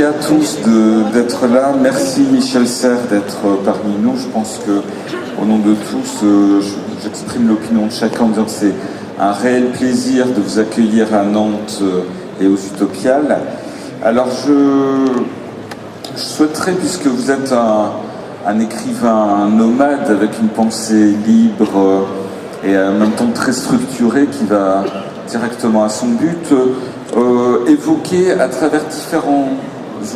à tous d'être là. Merci Michel Serres d'être parmi nous. Je pense que, au nom de tous, j'exprime l'opinion de chacun en disant que c'est un réel plaisir de vous accueillir à Nantes et aux Utopiales. Alors je souhaiterais, puisque vous êtes un écrivain nomade avec une pensée libre et en même temps très structurée qui va directement à son but, évoquer à travers différents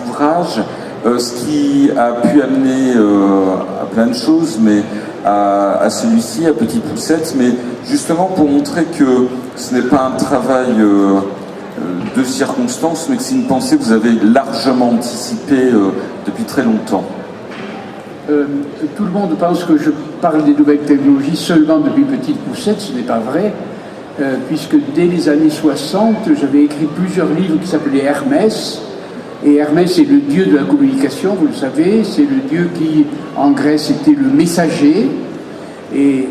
ouvrages ce qui a pu amener à plein de choses, mais à celui-ci, à Petite Poucette, mais justement pour montrer que ce n'est pas un travail de circonstance, mais que c'est une pensée que vous avez largement anticipée depuis très longtemps. Tout le monde pense que je parle des nouvelles technologies seulement depuis Petite Poucette, ce n'est pas vrai, puisque dès les années 60, j'avais écrit plusieurs livres qui s'appelaient Hermès, et Hermès est le dieu de la communication, vous le savez, c'est le dieu qui, en Grèce, était le messager, et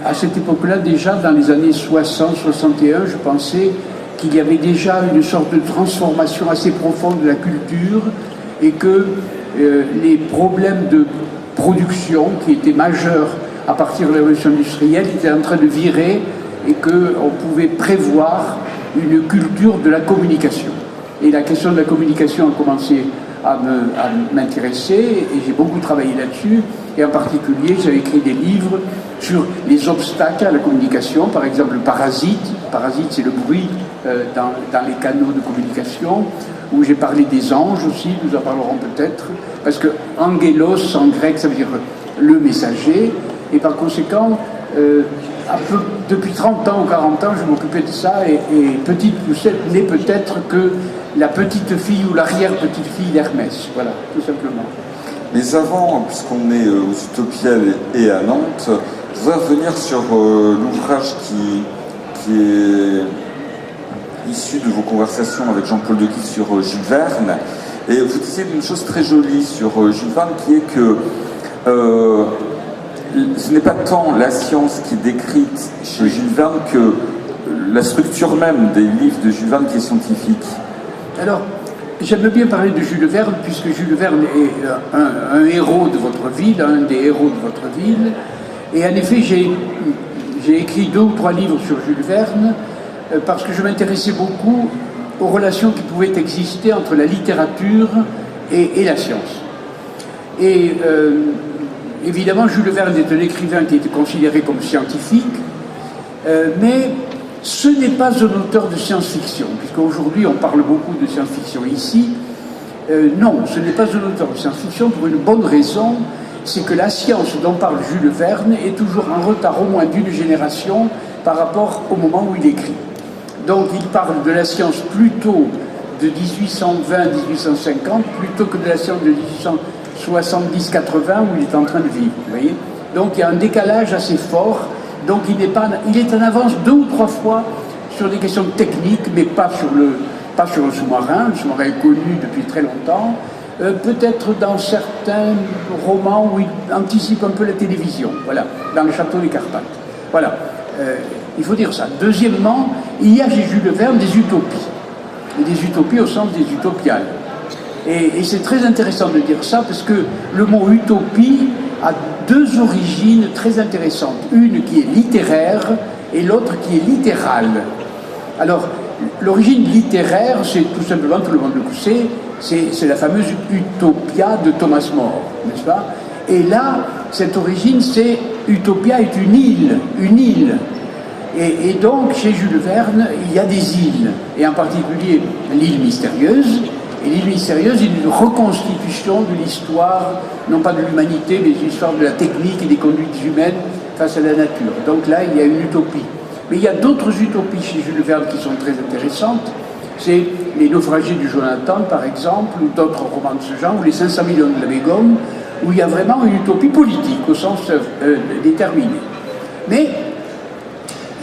à cette époque-là, déjà, dans les années 60-61, je pensais qu'il y avait déjà une sorte de transformation assez profonde de la culture, et que les problèmes de production qui étaient majeurs à partir de la révolution industrielle étaient en train de virer et qu'on pouvait prévoir une culture de la communication. Et la question de la communication a commencé à m'intéresser et j'ai beaucoup travaillé là-dessus. Et en particulier, j'avais écrit des livres sur les obstacles à la communication, par exemple le parasite. Le parasite, c'est le bruit dans les canaux de communication, où j'ai parlé des anges aussi, nous en parlerons peut-être, parce que angelos en grec ça veut dire le messager, et par conséquent, depuis 30 ans ou 40 ans, je m'occupais de ça, et Petite Poucette n'est peut-être que la petite fille ou l'arrière-petite fille d'Hermès, voilà, tout simplement. Mais avant, puisqu'on est aux Utopiales et à Nantes, je voudrais revenir sur l'ouvrage qui est issu de vos conversations avec Jean-Paul Decaux sur Jules Verne. Et vous disiez une chose très jolie sur Jules Verne, qui est que ce n'est pas tant la science qui est décrite chez Jules Verne que la structure même des livres de Jules Verne qui est scientifique. Alors, j'aime bien parler de Jules Verne, puisque Jules Verne est un héros de votre ville, un des héros de votre ville. Et en effet, j'ai écrit 2 ou 3 livres sur Jules Verne, parce que je m'intéressais beaucoup aux relations qui pouvaient exister entre la littérature et la science. Et évidemment, Jules Verne est un écrivain qui était considéré comme scientifique, mais ce n'est pas un auteur de science-fiction, puisqu'aujourd'hui on parle beaucoup de science-fiction ici. Non, ce n'est pas un auteur de science-fiction pour une bonne raison, c'est que la science dont parle Jules Verne est toujours en retard au moins d'une génération par rapport au moment où il écrit. Donc il parle de la science plutôt de 1820-1850 plutôt que de la science de 1870-80 où il est en train de vivre. Vous voyez, donc il y a un décalage assez fort. Donc il est en avance 2 ou 3 fois sur des questions techniques, mais pas sur le sous-marin. Le sous-marin est connu depuis très longtemps. Peut-être dans certains romans où il anticipe un peu la télévision. Voilà, dans le château des Carpates. Voilà. Il faut dire ça. Deuxièmement, il y a chez Jules Verne des utopies. Et des utopies au sens des utopiales. Et c'est très intéressant de dire ça parce que le mot utopie a 2 origines très intéressantes. Une qui est littéraire et l'autre qui est littérale. Alors, l'origine littéraire, c'est tout simplement, tout le monde le sait, c'est la fameuse Utopia de Thomas More, n'est-ce pas? Et là, cette origine, c'est Utopia est une île. Et donc, chez Jules Verne, il y a des îles, et en particulier l'île mystérieuse. Et l'île mystérieuse est une reconstitution de l'histoire, non pas de l'humanité, mais de l'histoire de la technique et des conduites humaines face à la nature. Donc là, il y a une utopie. Mais il y a d'autres utopies chez Jules Verne qui sont très intéressantes. C'est Les Naufragés du Jonathan, par exemple, ou d'autres romans de ce genre, ou Les 500 millions de la Bégomme, où il y a vraiment une utopie politique, au sens déterminé. Mais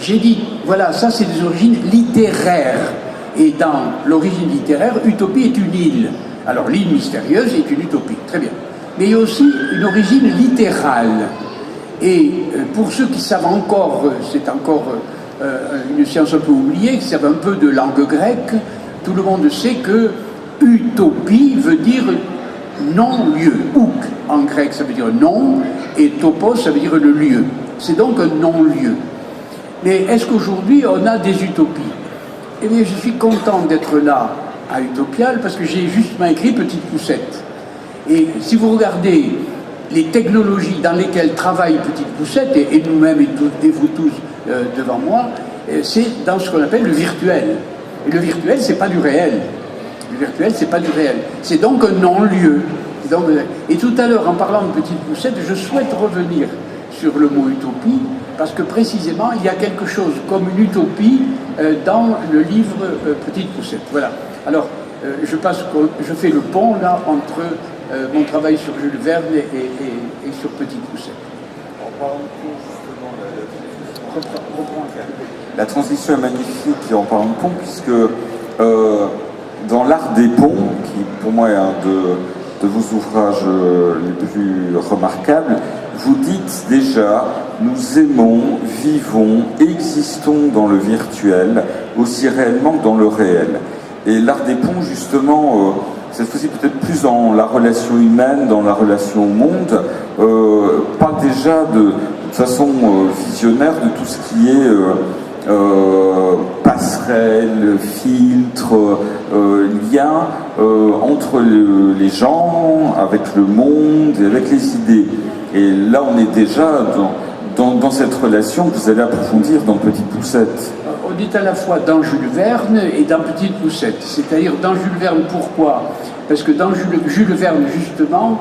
j'ai dit, voilà, ça c'est des origines littéraires. Et dans l'origine littéraire, utopie est une île. Alors l'île mystérieuse est une utopie, très bien. Mais il y a aussi une origine littérale. Et pour ceux qui savent encore, c'est encore une science un peu oubliée, qui savent un peu de langue grecque, tout le monde sait que utopie veut dire non-lieu. Ouk en grec ça veut dire non, et topos ça veut dire le lieu. C'est donc un non-lieu. Mais est-ce qu'aujourd'hui on a des utopies? Eh bien, je suis content d'être là à Utopial parce que j'ai justement écrit Petite Poussette. Et si vous regardez les technologies dans lesquelles travaille Petite Poussette, et nous-mêmes et vous tous devant moi, c'est dans ce qu'on appelle le virtuel. Et le virtuel, c'est pas du réel. Le virtuel, c'est pas du réel. C'est donc un non-lieu. Et tout à l'heure, en parlant de Petite Poussette, je souhaite revenir sur le mot utopie, parce que précisément, il y a quelque chose comme une utopie dans le livre Petite Poussette. Voilà. Alors, je fais le pont là entre mon travail sur Jules Verne et sur Petite Poussette. La transition est magnifique en parlant de pont, puisque dans l'art des ponts, qui pour moi est un de vos ouvrages les plus remarquables, vous dites déjà, nous aimons, vivons, existons dans le virtuel, aussi réellement que dans le réel. Et l'art des ponts, justement, cette fois-ci peut-être plus dans la relation humaine, dans la relation au monde, parle déjà de façon visionnaire de tout ce qui est passerelle, filtre, lien entre les gens, avec le monde et avec les idées. Et là, on est déjà dans cette relation que vous allez approfondir dans Petite Poussette. On est à la fois dans Jules Verne et dans Petite Poussette. C'est-à-dire dans Jules Verne, pourquoi? Parce que dans Jules Verne, justement,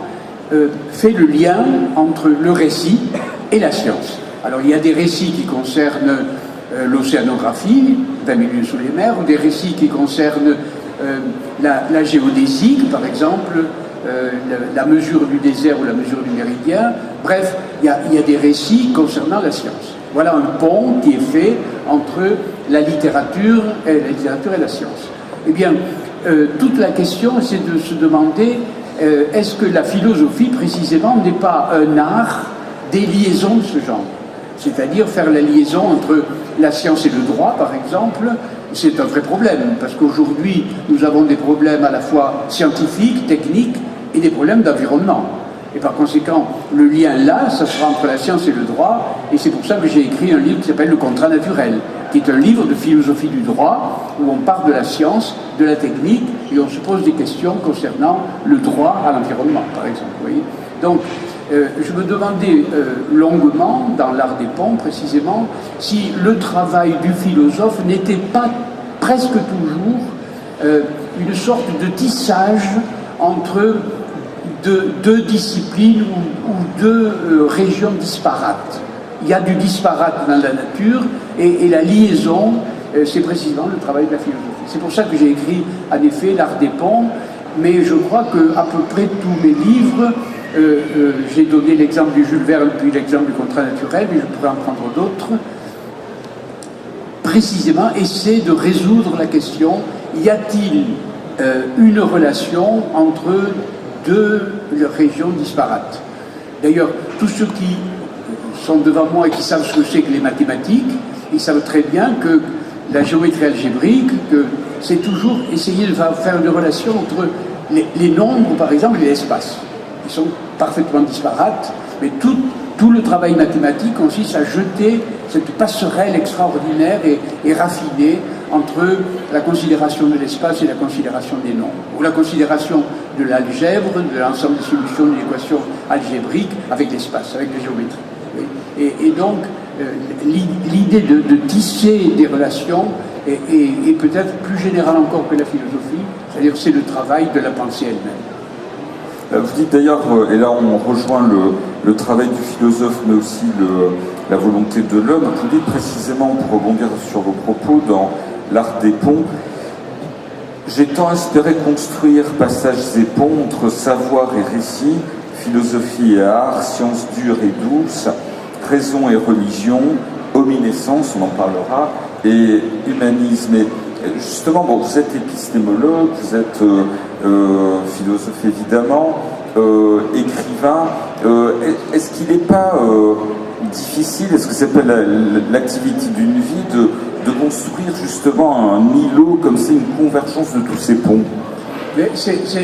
fait le lien entre le récit et la science. Alors il y a des récits qui concernent l'océanographie, 20 milieux sous les mers, ou des récits qui concernent la géodésie, par exemple, la mesure du désert ou la mesure du méridien. Bref, il y a des récits concernant la science. Voilà un pont qui est fait entre la littérature et la science. Eh bien, toute la question, c'est de se demander est-ce que la philosophie, précisément, n'est pas un art des liaisons de ce genre? C'est-à-dire faire la liaison entre la science et le droit, par exemple, c'est un vrai problème, parce qu'aujourd'hui, nous avons des problèmes à la fois scientifiques, techniques, et des problèmes d'environnement. Et par conséquent, le lien là, ça sera entre la science et le droit, et c'est pour ça que j'ai écrit un livre qui s'appelle Le contrat naturel, qui est un livre de philosophie du droit, où on part de la science, de la technique, et on se pose des questions concernant le droit à l'environnement, par exemple. Vous voyez. Donc, je me demandais longuement, dans l'art des ponts précisément, si le travail du philosophe n'était pas presque toujours une sorte de tissage entre deux disciplines ou deux régions disparates. Il y a du disparate dans la nature et la liaison, c'est précisément le travail de la philosophie. C'est pour ça que j'ai écrit, en effet, l'art des ponts, mais je crois qu'à peu près tous mes livres, j'ai donné l'exemple du Jules Verne, puis l'exemple du contrat naturel, mais je pourrais en prendre d'autres, précisément essaient de résoudre la question, y a-t-il une relation entre deux régions disparates? D'ailleurs, tous ceux qui sont devant moi et qui savent ce que c'est que les mathématiques, ils savent très bien que la géométrie algébrique, que c'est toujours essayer de faire une relation entre les nombres, par exemple, et l'espace. Ils sont parfaitement disparates, mais tout le travail mathématique consiste à jeter cette passerelle extraordinaire et raffinée entre la considération de l'espace et la considération des nombres, ou la considération de l'algèbre, de l'ensemble des solutions d'une équation algébrique avec l'espace, avec la géométrie. Et donc, l'idée de tisser des relations est peut-être plus générale encore que la philosophie, c'est-à-dire c'est le travail de la pensée elle-même. Vous dites d'ailleurs, et là on rejoint le travail du philosophe, mais aussi la volonté de l'homme, vous dites précisément, pour rebondir sur vos propos, dans l'art des ponts, j'ai tant espéré construire passages et ponts entre savoir et récit, philosophie et art, science dure et douce, raison et religion, hominescence, on en parlera, et humanisme. Et justement, bon, vous êtes épistémologue, vous êtes philosophe évidemment, écrivain. Est-ce qu'il n'est pas difficile, est-ce que c'est pas l'activité d'une vie de construire justement un îlot comme c'est une convergence de tous ces ponts? Mais c'est